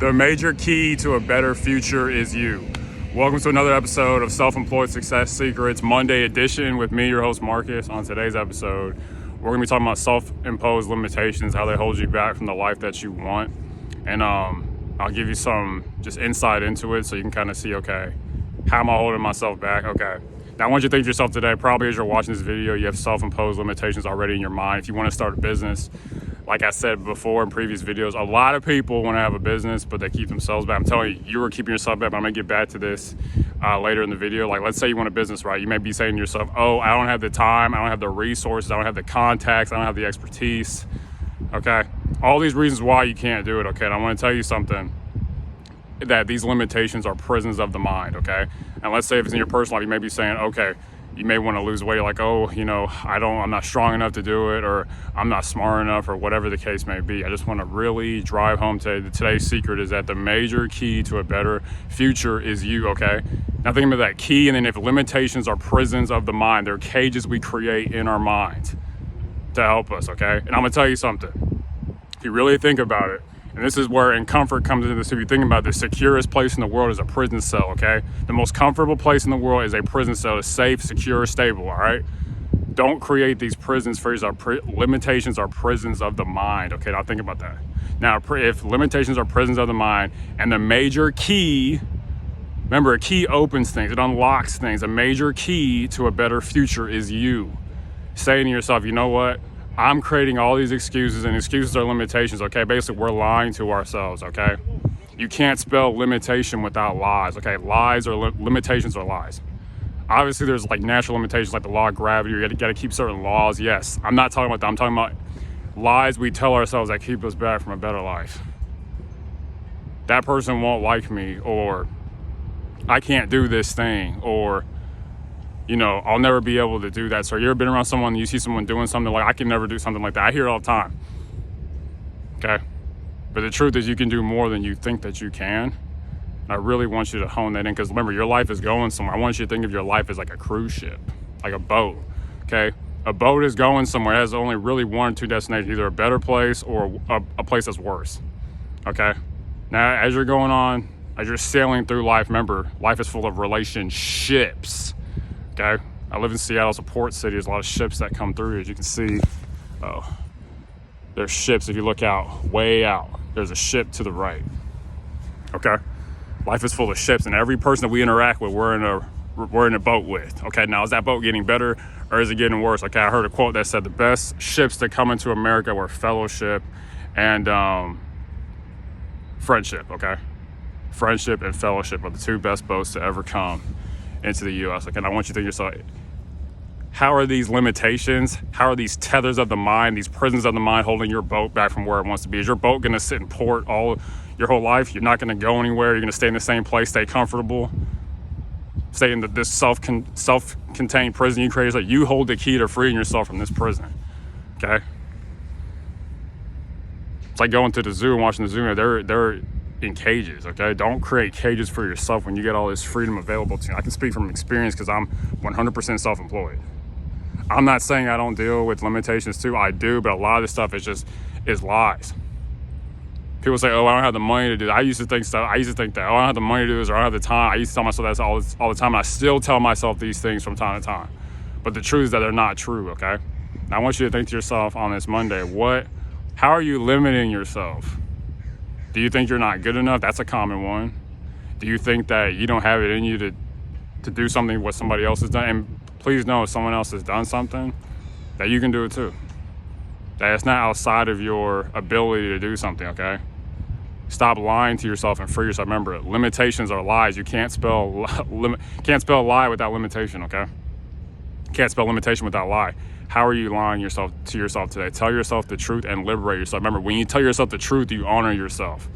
The major key to a better future is you. Welcome to another episode of Self-Employed Success Secrets, Monday edition with me, your host Marcus. On today's episode, we're going to be talking about self-imposed limitations, how they hold you back from the life that you want. And I'll give you some just insight into it so you can kind of see, okay, how am I holding myself back? Okay. Now, I want you to think to yourself today, probably as you're watching this video, you have self-imposed limitations already in your mind. If you want to start a business, like I said before in previous videos, a lot of people want to have a business, but they keep themselves back. I'm telling you, you were keeping yourself back, but I'm going to get back to this later in the video. Like, let's say you want a business, right? You may be saying to yourself, oh, I don't have the time, I don't have the resources, I don't have the contacts, I don't have the expertise, okay? All these reasons why you can't do it, okay? And I want to tell you something, that these limitations are prisons of the mind, okay? And let's say if it's in your personal life, you may be saying, okay, you may want to lose weight, like, oh, you know, I'm not strong enough to do it, or I'm not smart enough, or whatever the case may be. I just want to really drive home today. Today's secret is that the major key to a better future is you, okay? Now think about that key, and then if limitations are prisons of the mind, they're cages we create in our minds to help us, okay? And I'm going to tell you something. If you really think about it, and this is where comfort comes into this. If you think about it, the securest place in the world is a prison cell, okay? The most comfortable place in the world is a prison cell. It's safe, secure, stable, all right? Don't create these prisons for yourself. Limitations are prisons of the mind, okay? Now think about that. Now, if limitations are prisons of the mind, and the major key, remember, a key opens things, it unlocks things. A major key to a better future is you. Saying to yourself, you know what? I'm creating all these excuses, and excuses are limitations, okay? Basically, we're lying to ourselves, okay? You can't spell limitation without lies, okay? Lies or limitations are lies. Obviously, there's like natural limitations like the law of gravity. You got to keep certain laws, yes. I'm not talking about that. I'm talking about lies we tell ourselves that keep us back from a better life. That person won't like me, or I can't do this thing, or you know, I'll never be able to do that. So you ever been around someone, you see someone doing something like, I can never do something like that. I hear it all the time, okay? But the truth is you can do more than you think that you can. And I really want you to hone that in, because remember, your life is going somewhere. I want you to think of your life as like a cruise ship, like a boat, okay? A boat is going somewhere. It has only really one or two destinations, either a better place or a place that's worse, okay? Now, as you're going on, as you're sailing through life, remember, life is full of relationships. Okay, I live in Seattle. It's a port city. There's a lot of ships that come through. As you can see, there's ships. If you look out, way out, there's a ship to the right. Okay, life is full of ships, and every person that we interact with, we're in a boat with. Okay, now is that boat getting better or is it getting worse? Okay, I heard a quote that said the best ships that come into America were fellowship and friendship. Okay, friendship and fellowship are the two best boats to ever come into the U.S. Okay, and I want you to think yourself, how are these limitations, how are these tethers of the mind, these prisons of the mind holding your boat back from where it wants to be? Is your boat going to sit in port all your whole life? You're not going to go anywhere. You're going to stay in the same place, stay comfortable, stay in this self-contained prison you created. So you hold the key to freeing yourself from this prison, okay? It's like going to the zoo and watching the zoo. They're in cages, okay? Don't create cages for yourself when you get all this freedom available to you. I can speak from experience because I'm 100% self-employed. I'm not saying I don't deal with limitations too. I do, but a lot of this stuff is lies. People say, oh, I don't have the money to do that. I used to think that, oh, I don't have the money to do this, or I don't have the time. I used to tell myself that all the time, and I still tell myself these things from time to time. But the truth is that they're not true, okay? Now, I want you to think to yourself on this Monday, how are you limiting yourself? Do you think you're not good enough? That's a common one. Do you think that you don't have it in you to do something what somebody else has done? And please know, if someone else has done something, that you can do it too. That it's not outside of your ability to do something, okay? Stop lying to yourself and free yourself. Remember, limitations are lies. You can't spell lie without limitation, okay? Can't spell limitation without lie. How are you lying to yourself today? Tell yourself the truth and liberate yourself. Remember, when you tell yourself the truth, you honor yourself.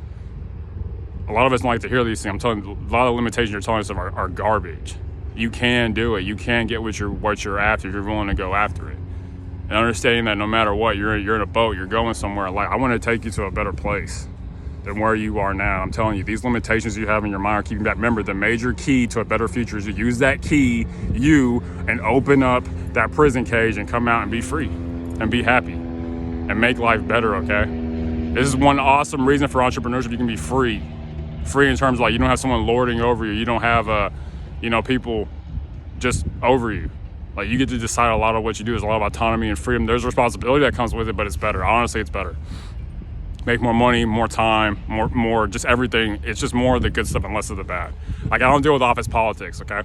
A lot of us don't like to hear these things. I'm telling you, a lot of limitations you're telling yourself are garbage. You can do it. You can get what you're after if you're willing to go after it. And understanding that no matter what, you're in a boat, you're going somewhere. Like, I want to take you to a better place than where you are now. I'm telling you, these limitations you have in your mind are keeping back. Remember, the major key to a better future is to use that key, and open up that prison cage and come out and be free and be happy and make life better, okay? This is one awesome reason for entrepreneurship. You can be free in terms of like you don't have someone lording over you. You don't have people just over you. Like you get to decide a lot of what you do. There's a lot of autonomy and freedom. There's responsibility that comes with it, but it's better. Honestly, it's better. Make more money, more time, more just everything. It's just more of the good stuff and less of the bad. Like I don't deal with office politics, okay?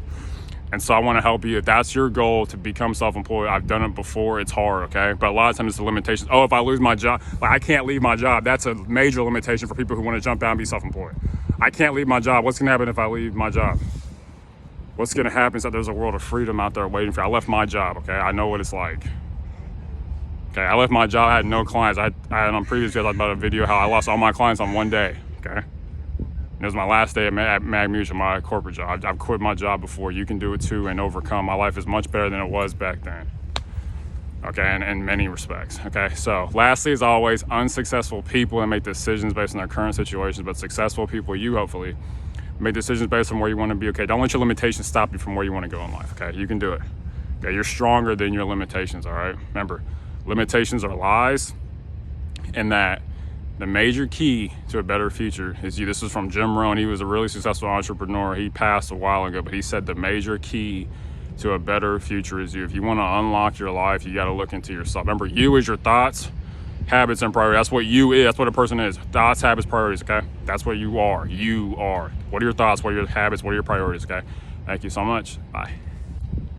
And so I want to help you. If that's your goal to become self-employed, I've done it before. It's hard, okay? But a lot of times it's the limitations. Oh, if I lose my job, like I can't leave my job. That's a major limitation for people who want to jump out and be self-employed. I can't leave my job. What's going to happen if I leave my job? What's going to happen is that there's a world of freedom out there waiting for you. I left my job, okay? I know what it's like. Okay, I left my job. I had no clients. I had on previous videos about a video how I lost all my clients on one day, okay? It was my last day at Mag Mutual, my corporate job. I've quit my job before. You can do it too and overcome. My life is much better than it was back then. Okay, in many respects. Okay, so lastly, as always, unsuccessful people that make decisions based on their current situations, but successful people, you hopefully, make decisions based on where you want to be. Okay, don't let your limitations stop you from where you want to go in life. Okay, you can do it. Okay, you're stronger than your limitations, all right? Remember, limitations are lies, and that the major key to a better future is you. This is from Jim Rohn. He was a really successful entrepreneur. He passed a while ago, but he said the major key to a better future is you. If you want to unlock your life, you got to look into yourself. Remember, you is your thoughts, habits, and priorities. That's what you is. That's what a person is. Thoughts, habits, priorities, okay? That's what you are. You are. What are your thoughts? What are your habits? What are your priorities, okay? Thank you so much. Bye.